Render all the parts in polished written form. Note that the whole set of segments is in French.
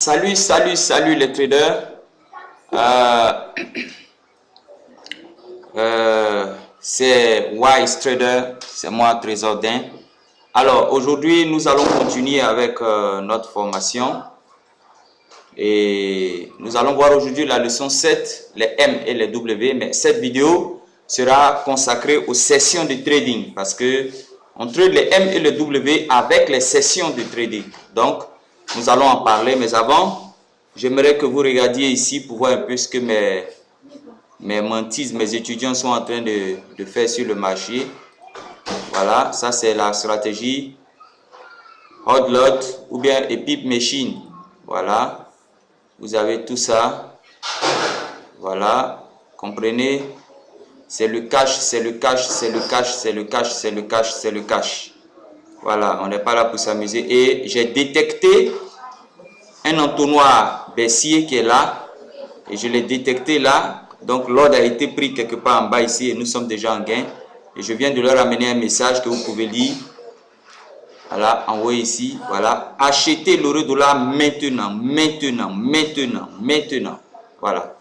Salut les traders. C'est Wise Trader, c'est moi Trésordin. Alors aujourd'hui nous allons continuer avec notre formation et nous allons voir aujourd'hui la leçon 7, les M et les W, mais cette vidéo sera consacrée aux sessions de trading parce que on trade les M et les W avec les sessions de trading. Donc nous allons en parler, mais avant, j'aimerais que vous regardiez ici pour voir un peu ce que mes mentees, mes étudiants sont en train de faire sur le marché. Voilà, ça c'est la stratégie Hot Lot ou bien Epic Machine. Voilà, vous avez tout ça. Voilà, comprenez? C'est le cash, c'est le cash, c'est le cash, c'est le cash, c'est le cash, c'est le cash. Voilà, on n'est pas là pour s'amuser. Et j'ai détecté un entonnoir baissier qui est là. Et je l'ai détecté là. Donc l'ordre a été pris quelque part en bas ici et nous sommes déjà en gain. Et je viens de leur amener un message que vous pouvez lire. Voilà, envoyez ici. Voilà, achetez l'euro-dollar maintenant, maintenant, maintenant, maintenant. Voilà.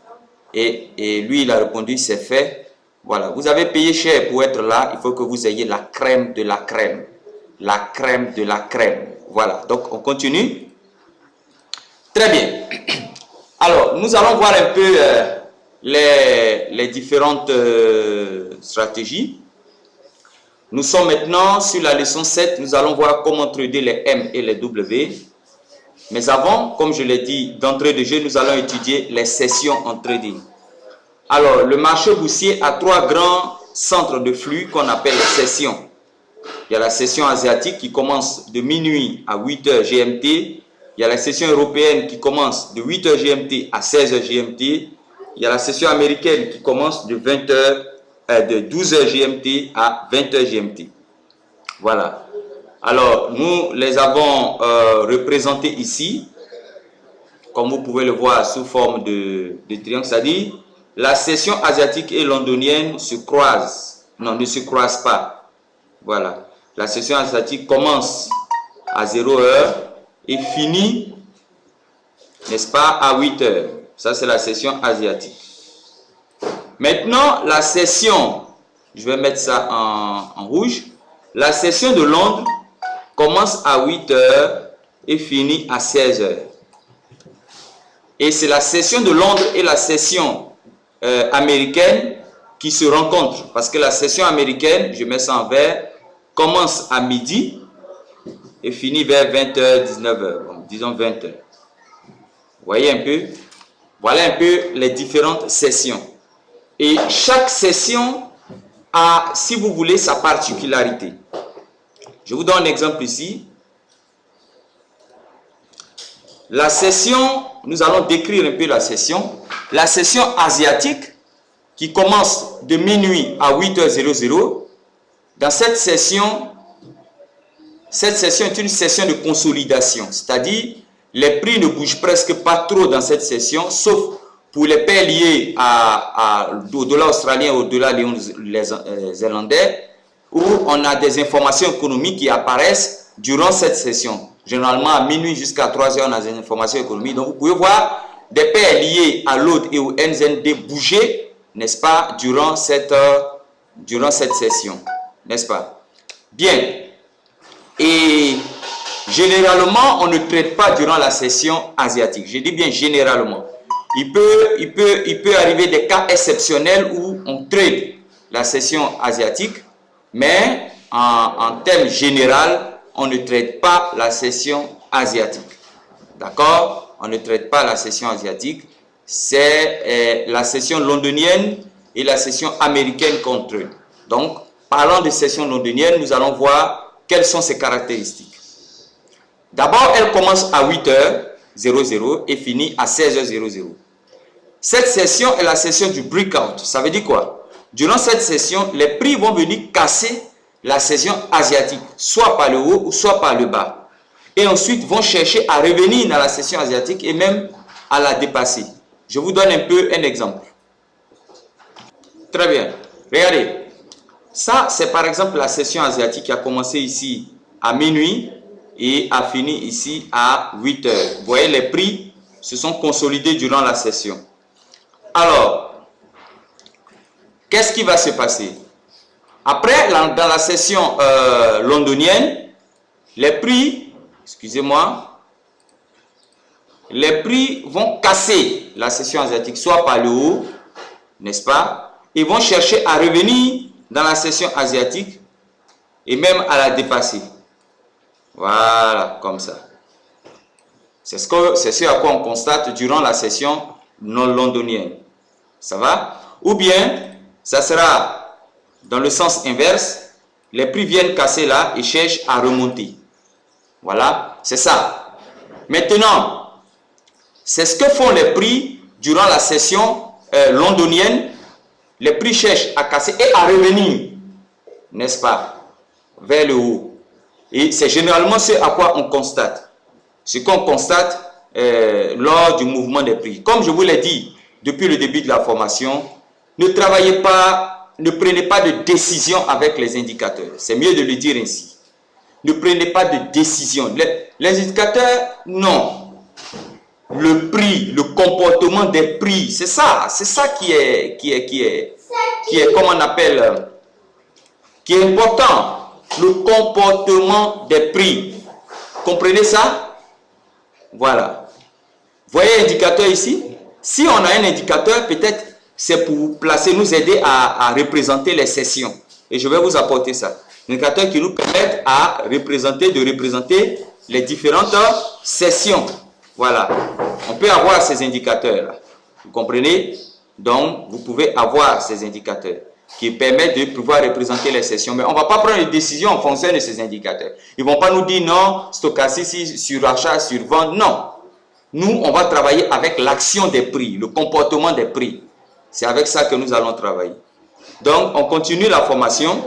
Et lui, il a répondu, c'est fait. Voilà, vous avez payé cher pour être là. Il faut que vous ayez la crème de la crème. La crème de la crème. Voilà, donc on continue. Très bien. Alors, nous allons voir un peu les différentes stratégies. Nous sommes maintenant sur la leçon 7. Nous allons voir comment trader les M et les W. Mais avant, comme je l'ai dit, d'entrée de jeu, nous allons étudier les sessions en trading. Alors, le marché boursier a trois grands centres de flux qu'on appelle les sessions. Il y a la session asiatique qui commence de minuit à 8h GMT. Il y a la session européenne qui commence de 8h GMT à 16h GMT. Il y a la session américaine qui commence de 12h GMT à 20h GMT. Voilà. Alors, nous les avons représentés ici, comme vous pouvez le voir sous forme de triangle, c'est-à-dire la session asiatique et londonienne se croisent. Non, ne se croisent pas. Voilà. La session asiatique commence à 0h et finit, n'est-ce pas, à 8h. Ça, c'est la session asiatique. Maintenant, la session, je vais mettre ça en rouge. La session de Londres commence à 8h et finit à 16h. Et c'est la session de Londres et la session américaine qui se rencontrent. Parce que la session américaine, je mets ça en vert, commence à midi et finit vers 20h, 19h, bon, disons 20h. Vous voyez un peu? Voilà un peu les différentes sessions. Et chaque session a, si vous voulez, sa particularité. Je vous donne un exemple ici. La session, nous allons décrire un peu la session. La session asiatique qui commence de minuit à 8h00. Dans cette session est une session de consolidation, c'est-à-dire les prix ne bougent presque pas trop dans cette session, sauf pour les paires liées au dollar australien, au dollar néo-zélandais, où on a des informations économiques qui apparaissent durant cette session. Généralement, à minuit jusqu'à 3h, on a des informations économiques. Donc, vous pouvez voir des paires liées à l'autre et au NZD bouger, n'est-ce pas, durant cette session. N'est-ce pas? Bien. Et généralement, on ne traite pas durant la session asiatique. Je dis bien généralement. Il peut arriver des cas exceptionnels où on trade la session asiatique, mais en termes général, on ne traite pas la session asiatique. D'accord? On ne traite pas la session asiatique. C'est la session londonienne et la session américaine qu'on traite. Donc, parlant de session londonienne, nous allons voir quelles sont ses caractéristiques. D'abord, elle commence à 8h00 et finit à 16h00. Cette session est la session du breakout. Ça veut dire quoi? Durant cette session, les prix vont venir casser la session asiatique, soit par le haut ou soit par le bas. Et ensuite, vont chercher à revenir dans la session asiatique et même à la dépasser. Je vous donne un peu un exemple. Très bien. Regardez. Ça, c'est par exemple la session asiatique qui a commencé ici à minuit et a fini ici à 8 heures. Vous voyez, les prix se sont consolidés durant la session. Alors, qu'est-ce qui va se passer? Après, dans la session londonienne, les prix, excusez-moi, les prix vont casser la session asiatique, soit par le haut, n'est-ce pas? Ils vont chercher à revenir dans la session asiatique et même à la dépasser. Voilà, comme ça. C'est ce à quoi on constate durant la session non londonienne. Ça va? Ou bien, ça sera dans le sens inverse. Les prix viennent casser là et cherchent à remonter. Voilà, c'est ça. Maintenant, c'est ce que font les prix durant la session londonienne. Les prix cherchent à casser et à revenir, n'est-ce pas, vers le haut. Et c'est généralement ce à quoi on constate. Ce qu'on constate lors du mouvement des prix. Comme je vous l'ai dit depuis le début de la formation, ne travaillez pas, ne prenez pas de décision avec les indicateurs. C'est mieux de le dire ainsi. Ne prenez pas de décision. Les indicateurs, non. Le prix, le comportement des prix, c'est ça qui est comment on appelle, qui est important. Le comportement des prix. Comprenez ça? Voilà. Voyez l'indicateur ici? Si on a un indicateur, peut-être c'est pour placer, nous aider à représenter les sessions. Et je vais vous apporter ça. Un indicateur qui nous permet de représenter les différentes sessions. Voilà. On peut avoir ces indicateurs-là. Vous comprenez? Donc, vous pouvez avoir ces indicateurs qui permettent de pouvoir représenter les sessions. Mais on ne va pas prendre une décision en fonction de ces indicateurs. Ils ne vont pas nous dire non, stochastique, sur achat, sur vente. Non. Nous, on va travailler avec l'action des prix, le comportement des prix. C'est avec ça que nous allons travailler. Donc, on continue la formation.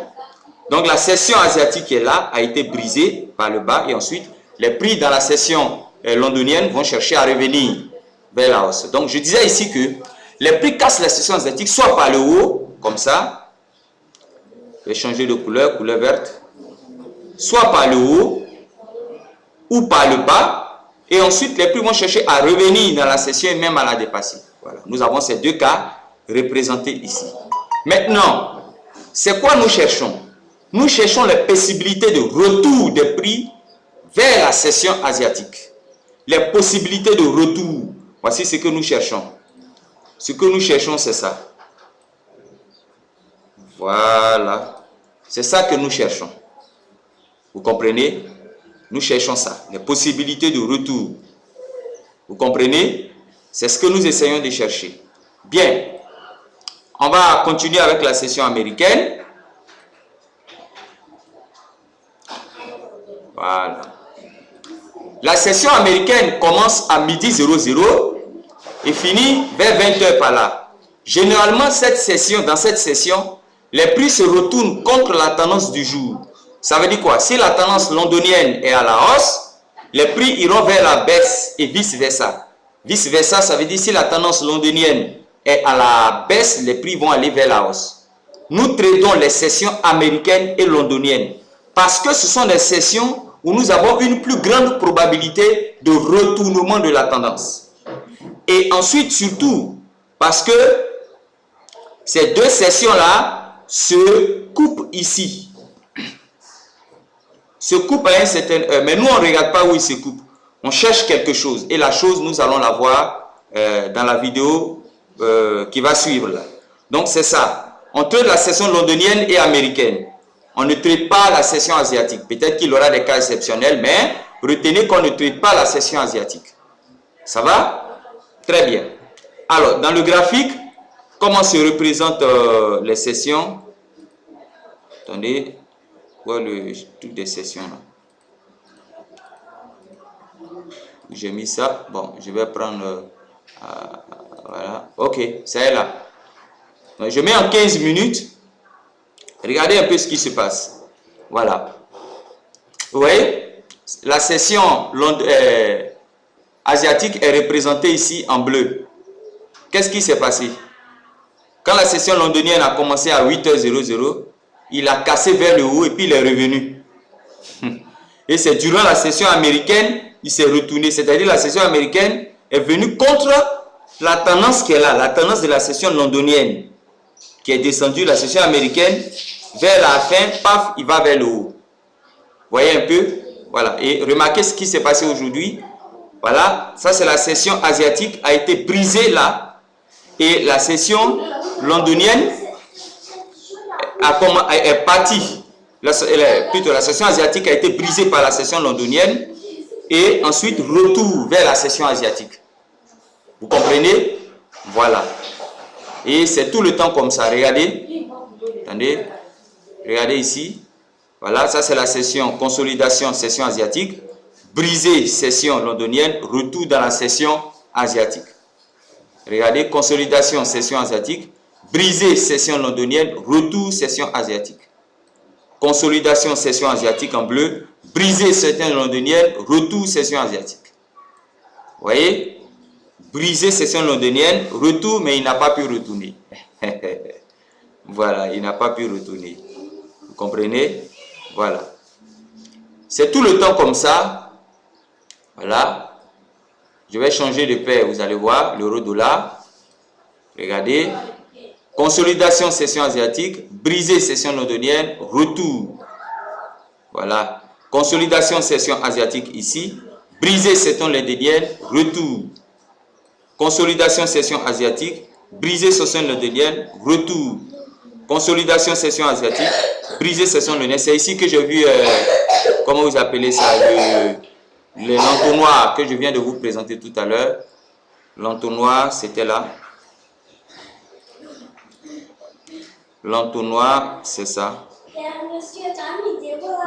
Donc, la session asiatique qui est là a été brisée par le bas. Et ensuite, les prix dans la session londonienne vont chercher à revenir vers la hausse. Donc, je disais ici que les prix cassent la session asiatique soit par le haut, comme ça. Je vais changer de couleur verte. Soit par le haut ou par le bas. Et ensuite, les prix vont chercher à revenir dans la session et même à la dépasser. Voilà. Nous avons ces deux cas représentés ici. Maintenant, c'est quoi nous cherchons? Nous cherchons les possibilités de retour des prix vers la session asiatique. Les possibilités de retour. Voici ce que nous cherchons. Ce que nous cherchons, c'est ça. Voilà. C'est ça que nous cherchons. Vous comprenez? Nous cherchons ça. Les possibilités de retour. Vous comprenez? C'est ce que nous essayons de chercher. Bien. On va continuer avec la session américaine. Voilà. La session américaine commence à midi 00 et finit vers 20 h par là. Généralement, dans cette session, les prix se retournent contre la tendance du jour. Ça veut dire quoi? Si la tendance londonienne est à la hausse, les prix iront vers la baisse et vice-versa. Vice-versa, ça veut dire si la tendance londonienne est à la baisse, les prix vont aller vers la hausse. Nous tradons les sessions américaines et londoniennes parce que ce sont des sessions où nous avons une plus grande probabilité de retournement de la tendance. Et ensuite, surtout, parce que ces deux sessions-là se coupent ici. Se coupent à un certain heure. Mais nous, on ne regarde pas où ils se coupent. On cherche quelque chose. Et la chose, nous allons la voir dans la vidéo qui va suivre là. Donc, c'est ça. On traite la session londonienne et américaine. On ne traite pas la session asiatique. Peut-être qu'il y aura des cas exceptionnels, mais retenez qu'on ne traite pas la session asiatique. Ça va? Très bien. Alors, dans le graphique, comment se représentent les sessions? Attendez, voir le truc des sessions là. J'ai mis ça. Bon, je vais prendre... voilà. Ok, ça est là. Donc, je mets en 15 minutes. Regardez un peu ce qui se passe. Voilà. Vous voyez, la session asiatique est représentée ici en bleu. Qu'est-ce qui s'est passé? Quand la session londonienne a commencé à 8 h 00, il a cassé vers le haut et puis il est revenu. Et c'est durant la session américaine, il s'est retourné. C'est-à-dire la session américaine est venue contre la tendance qui est là, la tendance de la session londonienne, qui est descendue, la session américaine, vers la fin, paf, il va vers le haut. Voyez un peu? Voilà. Et remarquez ce qui s'est passé aujourd'hui. Voilà, ça c'est la session asiatique, a été brisée là. Et la session londonienne est partie. Plutôt, la session asiatique a été brisée par la session londonienne. Et ensuite, retour vers la session asiatique. Vous comprenez? Voilà. Et c'est tout le temps comme ça. Regardez. Attendez. Regardez ici. Voilà, ça c'est la session consolidation, session asiatique. Brisée, session londonienne. Retour dans la session asiatique. Regardez, consolidation, session asiatique. Brisée, session londonienne. Retour, session asiatique. Consolidation, session asiatique en bleu. Brisée, session londonienne. Retour, session asiatique. Vous voyez? Brisé session londonienne, retour, mais il n'a pas pu retourner. Voilà, il n'a pas pu retourner. Vous comprenez? Voilà. C'est tout le temps comme ça. Voilà. Je vais changer de paire, vous allez voir, l'euro-dollar. Regardez. Consolidation session asiatique, brisé session londonienne, retour. Voilà. Consolidation session asiatique ici, brisé session londonienne, retour. Consolidation session asiatique, brisé session londonienne, retour. Consolidation session asiatique, brisé session londonienne. C'est ici que j'ai vu, comment vous appelez ça, l'entonnoir que je viens de vous présenter tout à l'heure. L'entonnoir, c'était là. L'entonnoir, c'est ça.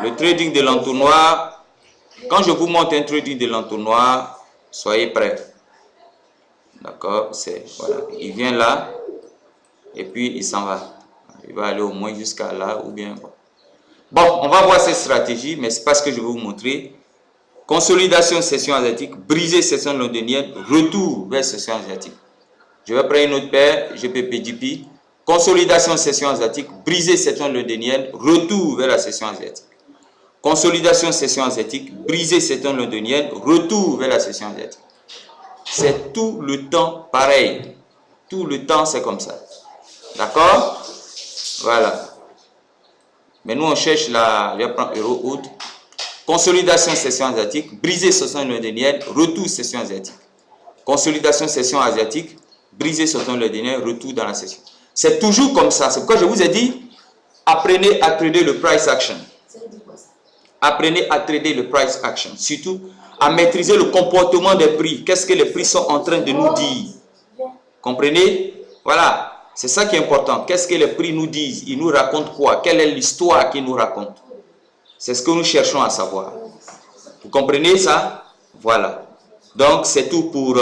Le trading de l'entonnoir, quand je vous montre un trading de l'entonnoir, soyez prêts. D'accord, c'est voilà, il vient là et puis il s'en va. Il va aller au moins jusqu'à là ou bien. Bon, on va voir cette stratégie, mais c'est pas ce que je vais vous montrer. Consolidation session asiatique, briser session londonienne, retour vers session asiatique. Je vais prendre une autre paire, GPPJP. Consolidation session asiatique, briser session londonienne, retour vers la session asiatique. Consolidation session asiatique, briser session londonienne, retour vers la session asiatique. C'est tout le temps pareil. Tout le temps, c'est comme ça. D'accord? Voilà. Mais nous, on cherche la... Je prends euro out. Consolidation session asiatique. Briser session londonienne. Retour session asiatique. Consolidation session asiatique. Briser session londonienne. Retour dans la session. C'est toujours comme ça. C'est pourquoi je vous ai dit, apprenez à trader le price action. Apprenez à trader le price action. Surtout, à maîtriser le comportement des prix. Qu'est-ce que les prix sont en train de nous dire? Comprenez? Voilà. C'est ça qui est important. Qu'est-ce que les prix nous disent? Ils nous racontent quoi? Quelle est l'histoire qu'ils nous racontent? C'est ce que nous cherchons à savoir. Vous comprenez ça? Voilà. Donc, c'est tout pour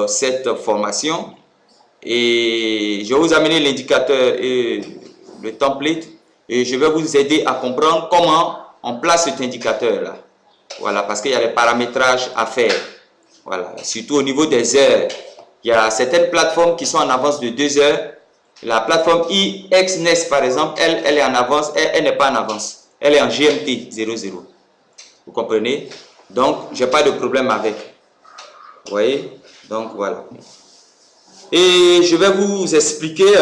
cette formation. Et je vais vous amener l'indicateur et le template. Et je vais vous aider à comprendre comment on place cet indicateur-là. Voilà, parce qu'il y a des paramétrages à faire. Voilà, surtout au niveau des heures. Il y a certaines plateformes qui sont en avance de 2 heures. La plateforme IXNES, par exemple, elle est en avance, elle n'est pas en avance. Elle est en GMT 00. Vous comprenez? Donc, je n'ai pas de problème avec. Vous voyez? Donc, voilà. Et je vais vous expliquer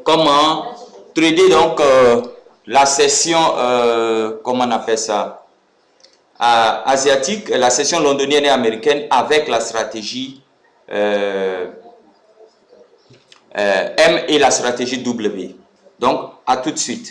comment trader donc la session, comment on appelle ça? Asiatique, la session londonienne et américaine avec la stratégie M et la stratégie W. Donc, à tout de suite.